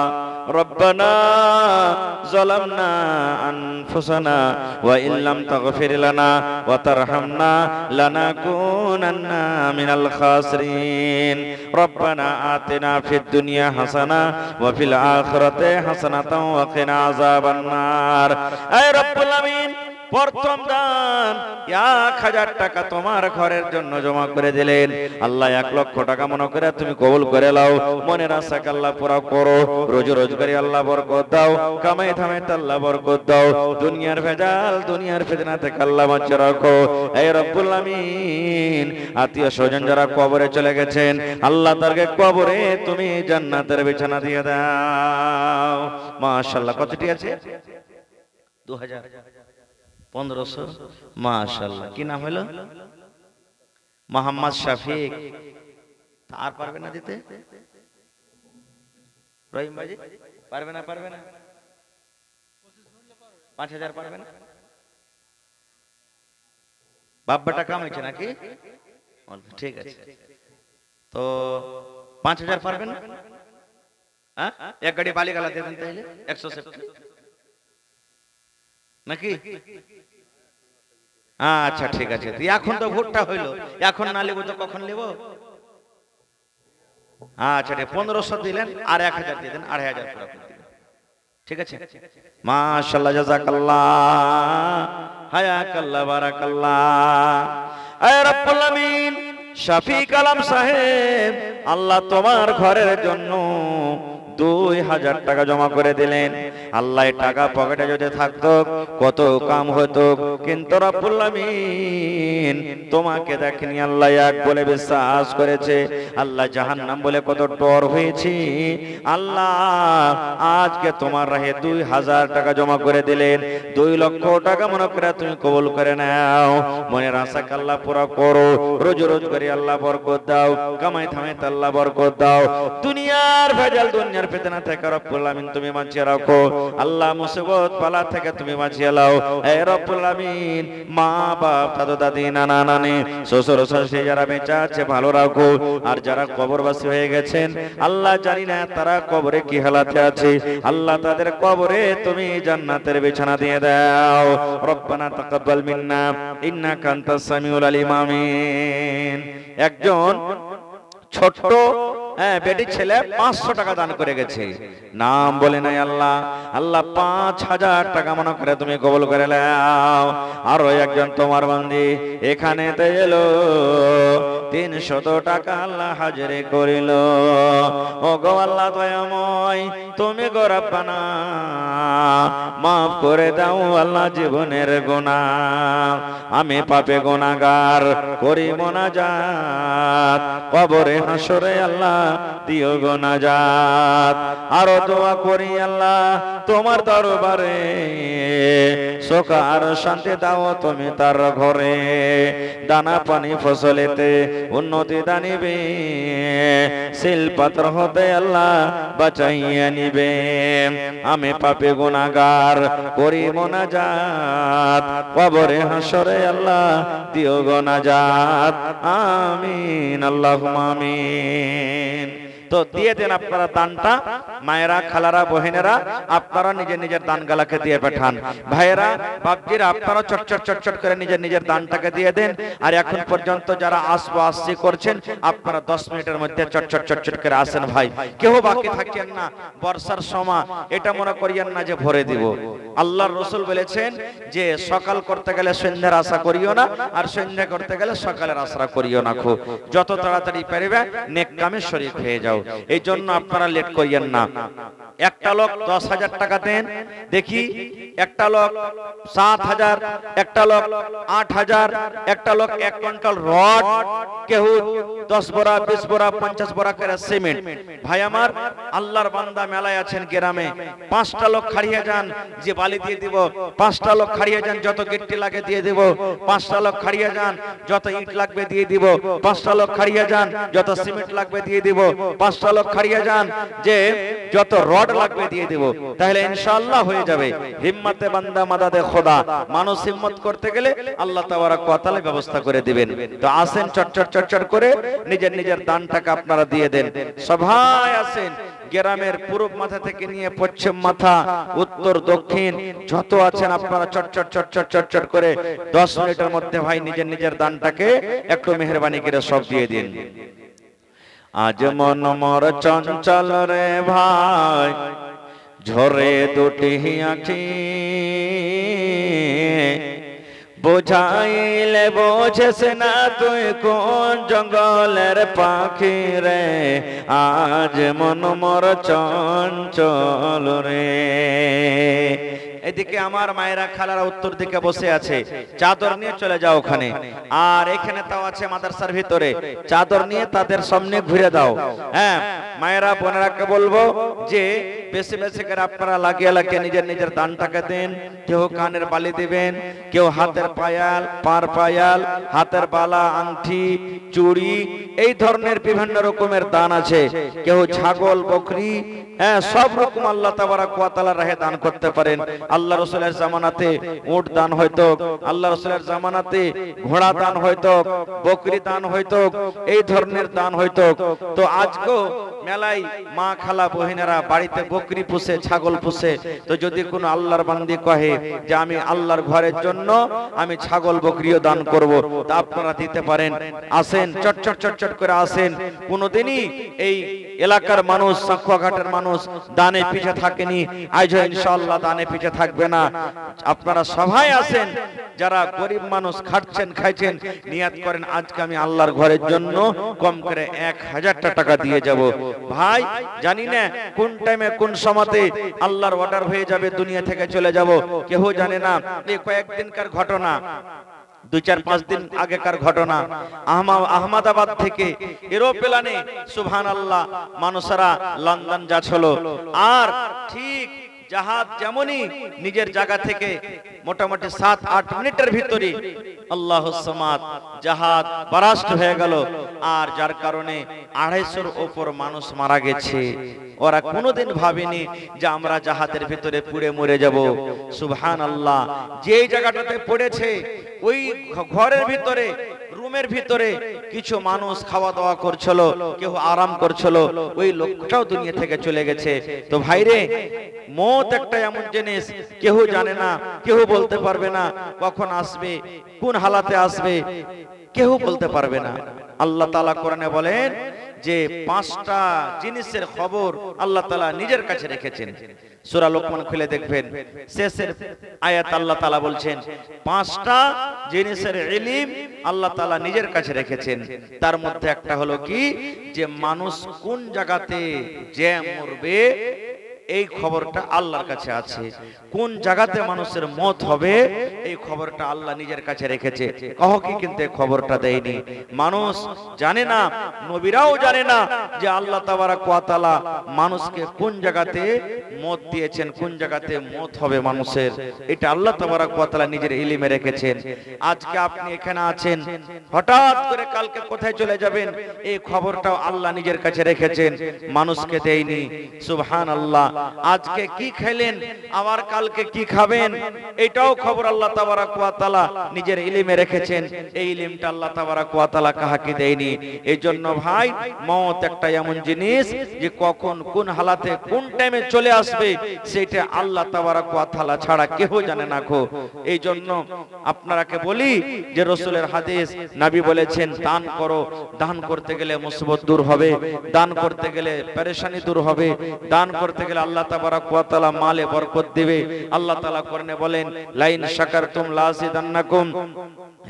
Speaker 1: রব্বানা যালামনা আনফুসানা ওয়া ইল্লাম তাগফির লানা ওয়া তারহামনা লানাকুনান্না মিনাল খাসিরিন। রব্বানা আতিনা ফিদ দুনিয়া হাসানা ওয়া ফিল আখিরাতি হাসানাতাও ওয়া কিনা আযাবান নার। হে রব্বুল আমিন, প্রথম দান 1000 টাকা তোমার ঘরের জন্য জমা করে দিলেন। আল্লাহ 1 লক্ষ টাকা মনে করে তুমি কবুল করে নাও। মনের আশা আল্লাহ পুরা করো। রোজ রোজগারি আল্লাহ বরকত দাও, কামাই ধামাইতে আল্লাহ বরকত দাও। দুনিয়ার ভেজাল, দুনিয়ার ফিতনা থেকে আল্লাহ বাঁচিয়ে রাখো। হে রব্বুল আমিন, আত্মীয় স্বজন যারা কবরে চলে গেছেন আল্লাহ তাদেরকে কবরে তুমি জান্নাতের বিছানা দিয়ে দাও। মাশাআল্লাহ। কতটি আছে? 2000, 1500। মাশাআল্লাহ। কি নাম হলো? মোহাম্মদ শফিক। আর পারবে না দিতে? রহিম ভাই পারবে না? পারবে না? 5000 পারবে না? বাপ বেটা কামাইছে নাকি? ঠিক আছে, তো 5000 পারবেন না? হ্যাঁ, 1 গাড়ি বালি গালা দিয়ে দেন তাইলে 170 নাকি? আচ্ছা ঠিক আছে। এখন তো ভোটটা হইলো, এখন না নেবো তো কখন নেবো? আচ্ছা, 1500 দিলেন আর 1000 দিয়ে দেন, 2500 পুরো করে দিলেন। ঠিক আছে, মাশাআল্লাহ, জাযাকাল্লাহ, হায়াকাল্লাহ, বারাকাল্লাহ। হে রব্বুল আমিন, শফিক আলম সাহেব, আল্লাহ তোমার ঘরের জন্য 2000 টাকা জমা করে দিলেন। আল্লাহ টাকা পকেটে যদি থাকতো কত কাম হতো, কিন্তু রব্বুল আমিন তোমাকে দেখেনি, আল্লাহ এক বলে বিশ্বাস করেছে, আল্লাহ জাহান্নাম বলে কত ডর হয়েছি। আল্লাহ আজকে তোমার রাহে 2000 টাকা জমা করে দিলেন, 2 লক্ষ টাকা মনে করে তুমি কবুল করে নাও। মনের আশা আল্লাহ পুরো করো, রোজ রোজ করে আল্লাহ বরকত দাও, কামাই থামাইতে আল্লাহ বরকত দাও, দুনিয়ার ভেজাল দুনিয়ার ফিতনা থেকে রব্বুল আমিন তুমি বাঁচিয়ে রাখো। আল্লাহ মুসিবত বালা থেকে তুমি বাঁচিয়ে লাও। এ রব্বুল আমিন মা বাপ দাদা দাদি নানা নানি শ্বশুর শাশুড়ি যারা বেঁচে আছে ভালো রাখো, আর যারা কবরবাসী হয়ে গেছেন আল্লাহ জানি না তারা কবরে কি হালাতে আছে, আল্লাহ তাদের কবরে তুমি জান্নাতের বিছানা দিয়ে দাও। রব্বানা তাকাব্বাল মিন্না ইন্নাকা আনতাস সামিউল আলিম। আমিন। একজন ছোট্ট বেটি ছেলে 500 টাকা দান করে গেছে, নাম বলে নাই আল্লাহ। আল্লাহ 5000 টাকা মনে করে তুমি কবুল করে নাও। আরো একজন তোমার বান্দি এখানে এলো, 300 টাকা আল্লাহ হাজিরি করিল। ও গো আল্লাহ দয়াময়, তুমি গো রব্বানা মাফ করে দাও আল্লাহ জীবনের গুনাহ, আমি পাপে গুনাহগার করি মোনাজাত, কবরে হাসরে আল্লাহ দিও গো নাজাত। আরো দোয়া করি আল্লাহ তোমার দরবারে, সুখ আর শান্তি দাও তুমি তার ঘরে, দানা পানি ফসলেতে উন্নতি দানিবে, শিলপাত্র হতে আল্লাহ বাঁচাইয়া নিবে। আমি পাপে গুনাহগার করি মোনাজাত, কবরে হাসরে আল্লাহ দিও গো নাজাত। আমিন আল্লাহুম্মা আমিন। তো দিয়ে দেন আপনারা দানটা, মায়েরা খালারা বহেনেরা আপনারা নিজের নিজের দান গালাকে দিয়ে পাঠান। ভাইয়েরা বাপজিরা আপনারা চটচট চটচট করে নিজের নিজের দানটাকে দিয়ে দেন। আর এখন পর্যন্ত যারা আসছি করছেন আপনারা 10 মিনিটের মধ্যে চটচট চটচট করে আসেন ভাই, কেউ বাকি থাকেন না। বর্ষার সময় এটা মনে করিয়েন না যে ভরে দিব। আল্লাহর রাসূল বলেছেন যে সকাল করতে গেলে সন্ধ্যার আশা করিও না, আর সন্ধ্যা করতে গেলে সকালের আশা করিও না। খুব যত তাড়াতাড়ি পারবে নেক কামে শরীক হয়ে যাও, এই জন্য আপনারা লেট করিয়েন না। একটা লোক 10,000 টাকা দেন দেখি, একটা লোক 7,000, একটা লোক 8,000, একটা লোক 1 কুইন্টাল রড, কেউ 10 বোরা 20 বোরা 50 বোরা করে সিমেন্ট। ভাই আমার আল্লাহর বান্দা মেলায় আছেন গ্রামে, 5টা লোক খাড়িয়ে যান যে বালি দিয়ে দিব, 5টা লোক খাড়িয়ে যান যত গিট্টি লাগে দিয়ে দিব, 5টা লোক খাড়িয়ে যান যত ইট লাগবে দিয়ে দিব, 5টা লোক খাড়িয়ে যান যত সিমেন্ট লাগবে দিয়ে দিব, 5টা লোক খাড়িয়ে যান যে যত রড লাগবে দিয়ে দিব, তাহলে ইনশাআল্লাহ হয়ে যাবে। হিম্মতে বান্দা মাদাদে খোদা, মানুষ হিম্মত করতে গেলে আল্লাহ তাবারক ওয়া তাআলা ব্যবস্থা করে দিবেন। তো আসেন চটচট চটচট করে নিজের নিজের দানটাকে আপনারা দিয়ে দেন। সবাই আসেন, গ্রামের পূর্ব মাথা থেকে নিয়ে পশ্চিম মাথা, উত্তর দক্ষিণ যত আছেন আপনারা চটচট চটচট চটচট করে 10 মিনিটের মধ্যে ভাই নিজের নিজের দানটাকে একটু মেহেরবানি করে সব দিয়ে দিন। আজ মন মোর চঞ্চল রে ভাই, ঝরে দুটি আঁখি, বোঝাইলে বোঝেস না তুই কোন জঙ্গলের পাখি রে, আজ মন মোর চঞ্চল রে। এদিকে আমার মায়েরা খালারা উত্তর দিকে বসে আছে, চাদর নিয়ে চলে যাও ওখানে। আর এখানে তাও আছে মাদ্রাসার ভিতরে, চাদর নিয়ে তাদের সামনে ঘুরে দাও। হ্যাঁ মায়েরা বোনেরাকে বলবো যে বেশি বেশি করে আপনারা লাগিয়ে লাগিয়ে নিজের নিজের দানটাকে দেন। কেউ কানের বালি দিবেন, কেউ হাতের পায়াল, পার পায়াল, হাতের বালা, আংটি, চুড়ি, এই ধরনের বিভিন্ন রকমের দান আছে। কেউ ছাগল, বকরি, হ্যাঁ সব রকম আল্লাহ তাবারক ওয়া তাআলার রাহে দান করতে পারেন। আল্লাহ রাসূলের জামানাতে উট দান হয়তো, আল্লাহ রাসূলের জামানাতে ঘোড়া দান হয়তো, বকরি দান হয়তো, এই ধরনের দান হয়তো। তো আজকেও মেলায় মা খালা বহিনেরা বাড়িতে বকরি পুষে, ছাগল পুষে। তো যদি কোনো আল্লাহর বান্দি কহে যে আমি আল্লাহর ঘরের জন্য আমি ছাগল বকরিও দান করব, তা আপনারা দিতে পারেন। আসেন চটচট চটচট করে আসেন। কোনোদিনই এই এলাকার মানুষ, সাঁকুয়াঘাটের মানুষ মানুষ দানে পিছে থাকেনি, আজও ইনশাআল্লাহ দানে পিছে থাকবে না। আপনারা সবাই আছেন যারা গরিব মানুষ খাচ্ছেন খাইছেন, নিয়াত করেন আজকে আমি আল্লাহর ঘরের জন্য কম করে 1000 টাকা দিয়ে যাব। ভাই জানি না কোন টাইমে কোন সময়তে আল্লাহর অর্ডার হয়ে যাবে, দুনিয়া থেকে চলে যাব, কেউ জানে না। এই কয়েকদিনকার ঘটনা, 2-4-5 দিন আগেকার ঘটনা। আহমদাবাদ থেকে এরোপ্লেনে সুবহানাল্লাহ মানুষেরা লন্ডন যাচ্ছিল, আর ঠিক জাহাজ যেমনই নিজের জায়গা থেকে মোটামুটি 7-8 মিনিটের ভিতরে আল্লাহুস সামাদ জাহাজ বারাস্ট হয়ে গেল, আর যার কারণে 250-এর উপর মানুষ মারা গেছে। ওরা কোনোদিন ভাবেনি যে আমরা জাহাজের ভিতরে পুড়ে মরে যাব। সুবহানাল্লাহ, যেই জায়গাটাতে পড়েছে ওই ঘরের ভিতরে, রুমের ভিতরে কিছু মানুষ খাওয়া দাওয়া করছিল, কেউ আরাম করছিল, ওই লোকটাও দুনিয়া থেকে চলে গেছে। তো ভাইরে, মওত একটা এমন জিনিস কেউ জানে না, কেউ বলতে পারবে না কখন আসবে, কোন হালাতে আসবে, কেউ বলতে পারবে না। আল্লাহ তাআলা কোরআনে বলেন যে 5টা জিনিসের খবর আল্লাহ তাআলা নিজের কাছে রেখেছেন। সূরা লোকমান খুলে দেখবেন, শেষের আয়াত আল্লাহ তাআলা বলছেন 5টা জিনিসের ইলম আল্লাহ তাআলা নিজের কাছে রেখেছেন। তার মধ্যে একটা হলো কি, যে মানুষ কোন জায়গাতে যে মরবে এই খবরটা আল্লাহর কাছে আছে। কোন জায়গাতে মানুষের মত হবে এই খবরটা আল্লাহ নিজের কাছে রেখেছে। কাউকে কিন্তু এই খবরটা দেয়নি, মানুষ জানে না, নবীরাও জানে না যে আল্লাহ তাবারাক ওয়া তাআলা মানুষকে কোন জায়গাতে মত দিয়েছেন, কোন জায়গাতে মত হবে মানুষের, এটা আল্লাহ তাবারাক ওয়া তাআলা নিজের ইলমে রেখেছেন। আজকে আপনি এখানে আছেন, হঠাৎ করে কালকে কোথায় চলে যাবেন এই খবরটাও আল্লাহ নিজের কাছে রেখেছেন, মানুষকে দেয়নি। সুবহানাল্লাহ, আজকে কি খেলেন আবার কালকে কি খাবেন এটাও খবর আল্লাহ তাবারাক ওয়া তাআলা নিজের ইলমে রেখেছেন। এই ইলমটা আল্লাহ তাবারাক ওয়া তাআলা কাহাকে দেয়নি। এইজন্য ভাই, মওত একটা এমন জিনিস যে কখন কোন হালাতে কোন টাইমে চলে আসবে সেটা আল্লাহ তাবারাক ওয়া তাআলা ছাড়া কেউ জানে না গো। এইজন্য আপনারাকে বলি যে রাসূলের হাদিস, নবী বলেছেন দান করো, দান করতে গেলে মুসিবত দূর হবে, দান করতে গেলে পেরেশানি দূর হবে, দান করতে গেলে আল্লাহ তাবারাক ওয়া তাআলা মালে বরকত দিবে। আল্লাহ তাআলা কোরআনে বলেন, লাইন শাকারতুম লাযিদান্নাকুম,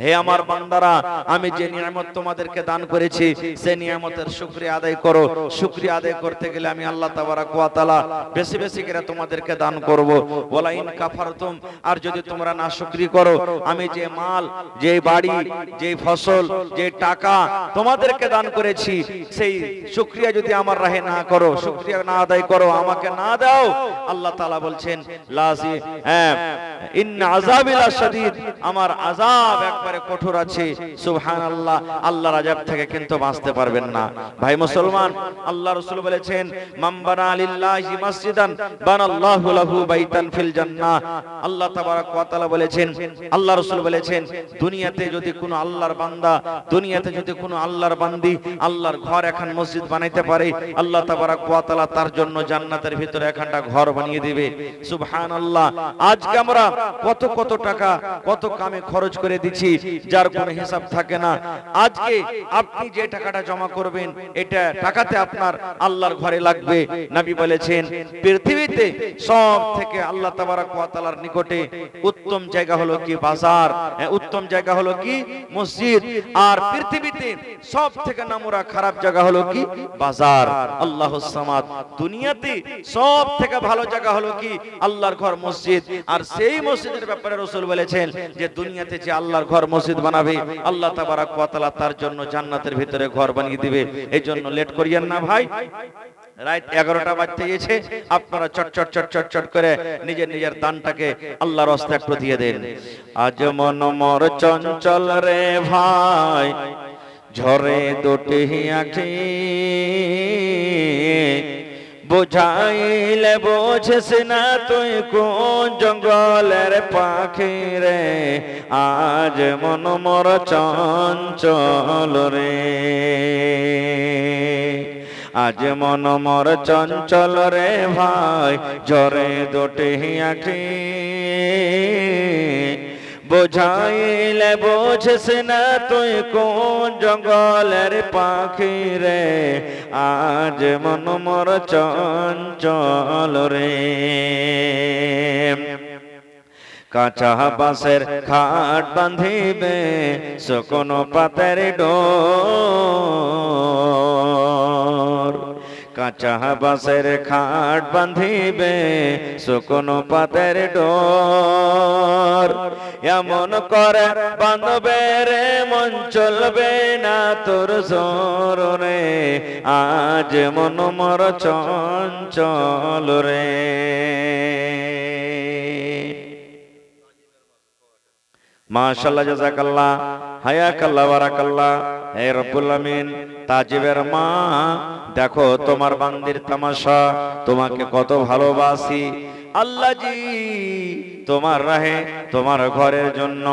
Speaker 1: হে আমার বান্দারা, আমি যে নিয়ামত তোমাদেরকে দান করেছি সেই নিয়ামতের শুকরিয়া আদায় করো। শুকরিয়া আদায় করতে গেলে আমি আল্লাহ তাবারাক ওয়া তাআলা বেশি বেশি করে তোমাদেরকে দান করব। ওয়ালা ইন কাফারতুম, আর যদি তোমরা নাশুকরি করো, আমি যে মাল, যে বাড়ি, যে ফসল, যে টাকা তোমাদেরকে দান করেছি সেই শুকরিয়া যদি আমার রাহে না করো, শুকরিয়া না আদায় করো, আমাকে না দাও, আল্লাহ তাআলা বলছেন লাজি ইন্না আযাবি লাশাদীদ, আমার আযাব একবারে কঠোর আছে। সুবহানাল্লাহ, আল্লাহর আযাব থেকে কিন্তু বাঁচতে পারবেন না। ভাই মুসলমান, আল্লাহ রাসূল বলেছেন, মান বানা লিল্লাহি মাসজিদান বানাল্লাহু লাহু বাইতান ফিল জান্নাহ। আল্লাহ তাবারাক ওয়া তাআলা বলেছেন, আল্লাহ রাসূল বলেছেন, দুনিয়াতে যদি কোনো আল্লাহর বান্দা, দুনিয়াতে যদি কোনো আল্লাহর বান্দি আল্লাহর ঘর এখন মসজিদ বানাইতে পারে, আল্লাহ তাবারাক ওয়া তাআলা তার জন্য জান্নাতের ভিতরে একটা ঘর বানিয়ে দিবে। সুবহানাল্লাহ, আজকে আমরা কত কত টাকা কত কামে খরচ করে দিচ্ছি যার কোনো হিসাব থাকে না। আজকে আপনি যে টাকাটা জমা করবেন এটা টাকাতে আপনার আল্লাহর ঘরে লাগবে। নবী বলেছেন, পৃথিবীতে সব থেকে আল্লাহ তাবারাক ওয়া তাআলার নিকটে উত্তম জায়গা হলো কি বাজার, উত্তম জায়গা হলো কি মসজিদ, আর পৃথিবীতে সব থেকে নোংরা খারাপ জায়গা হলো কি বাজার। আল্লাহুস সামাদ, দুনিয়াতে সব থেকে ভালো জায়গা হলো কি আল্লাহর ঘর মসজিদ। আর সেই মসজিদের ব্যাপারে রাসূল বলেছেন যে দুনিয়াতে যে আল্লাহর ঘর মসজিদ বানাবে আল্লাহ তাবারাক ওয়া তাআলা তার জন্য জান্নাতের ভিতরে ঘর বানিয়ে দিবে। এই জন্য লেট করিয়েন না ভাই, রাত 11টা বাজতে গেছে, আপনারা চট চট চট চট চট করে নিজের নিজের দানটাকে আল্লাহর রাস্তায় একটু দিয়ে দেন। আজ মন মোর চঞ্চল রে ভাই, ঝরে দুটি আঁখি, বুঝাইলে বোঝিস না তুই কোন জঙ্গলের পাখি রে, আজ মন মোর চঞ্চল রে, আজ মন মোর চঞ্চল রে ভাই, ঝরে দুটি আঁখি, বোঝাইলে বোঝিস না তুই কোন জঙ্গলের পাখি রে, আজ মন মোর চঞ্চল রে। কাঁচা বাঁশের খাট বাঁধিবে শুকনো পাতের ডোর, কাঁচা বাঁশের খাট বাঁধিবে শুকনো পাতের ডোর। এমন করে বাঁধবে রে মন চলবে না তোর জোর রে, আজ মন মোর চঞ্চল রে। মাশাআল্লাহ, জাযাকাল্লাহ, হায়াকাল্লাহ, বারাকাল্লাহ। হে রব্বুল আমিন, তাজিবের মা দেখো তোমার বান্দির তামাশা, তোমাকে কত ভালোবাসি। আল্লাহ জি তোমার রাহে তোমার ঘরের জন্য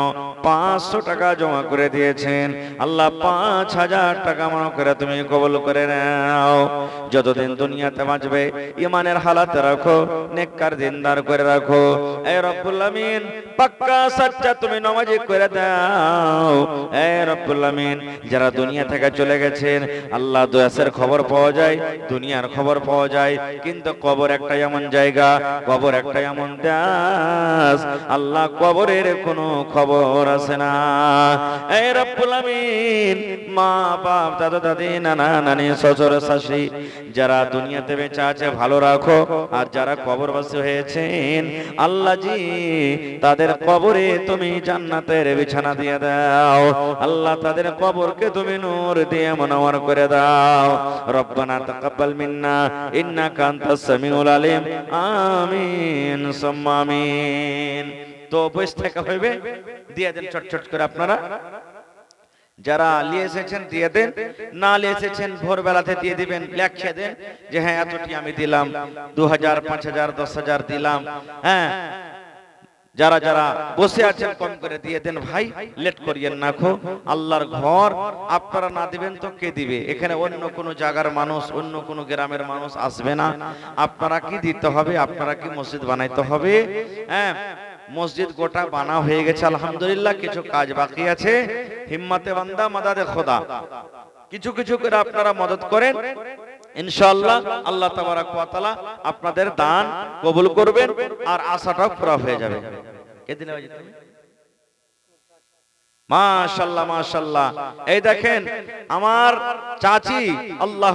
Speaker 1: 500 টাকা জমা করে দিয়েছেন। আল্লাহ 5000 টাকা মনে করে তুমি কবুল করে নাও। যতদিন দুনিয়াতে বাঁচবে ইমানের হালাতে রাখো, নেককার দিনদার করে রাখো। হে রব্বুল আমিন, পাক্কা সাচ্চা তুমি নামাজি করে দাও। হে রব্বুল আমিন, যারা দুনিয়া থেকে চলে গেছেন আল্লাহ দুয়াসের খবর পাওয়া যায়, দুনিয়ার খবর পাওয়া যায়, কিন্তু কবর একটা এমন জায়গা, কবর একটা এমন দেশ, আল্লাহ কবরের কোনো খবর আছে না। হে রব্বুল আমিন, মা বাপ দাদা দাদি নানা নানি শ্বশুর শাশুড়ি যারা দুনিয়াতে বেঁচে আছে ভালো রাখো, আর যারা কবরবাসী হয়েছেন আল্লাহ জি তাদের কবরে তুমি জান্নাতের বিছানা দিয়ে দাও। আল্লাহ তাদের কবরকে তুমি নূর দিয়ে মুনাওয়ার করে দাও। রব্বানা তাকাব্বাল মিন্না ইন্নাকা আনতাস সামিউল আলিম। আমিন সুম্মা আমিন। তো বসে থাকা হইবে, দিয়ে দেন চটচট করে। আপনারা যারা নিয়ে এসেছেন দিয়ে দেন, না নিয়ে এসেছেন ভোরবেলাতে দিয়ে দিবেন, লেখে দেন যে হ্যাঁ এতটি আমি দিলাম, 2000 5000 10,000 দিলাম। হ্যাঁ, যারা যারা বসে আছেন কম করে দিয়ে দেন ভাই, লেট করিয়েন না। খো আল্লাহর ঘর আপনারা না দিবেন তো কে দিবে? এখানে অন্য কোনো জায়গার মানুষ, অন্য কোনো গ্রামের মানুষ আসবে না। আপনারা কি দিতে হবে? আপনারা কি মসজিদ বানাইতে হবে? হ্যাঁ, মসজিদ গোটা বানা হয়ে গেছে আলহামদুলিল্লাহ, কিছু কাজ বাকি আছে। হিম্মতে বান্দা মাদাদে খোদা, কিছু কিছু করে আপনারা মদত করেন, ইনশাআল্লাহ আল্লাহ তাবারাক ওয়া তাআলা আপনাদের দান কবুল করবেন আর আশাটাও পুরা হয়ে যাবে। মাশাআল্লাহ মাশাআল্লাহ। এই দেখেন আমার চাচি, আল্লাহ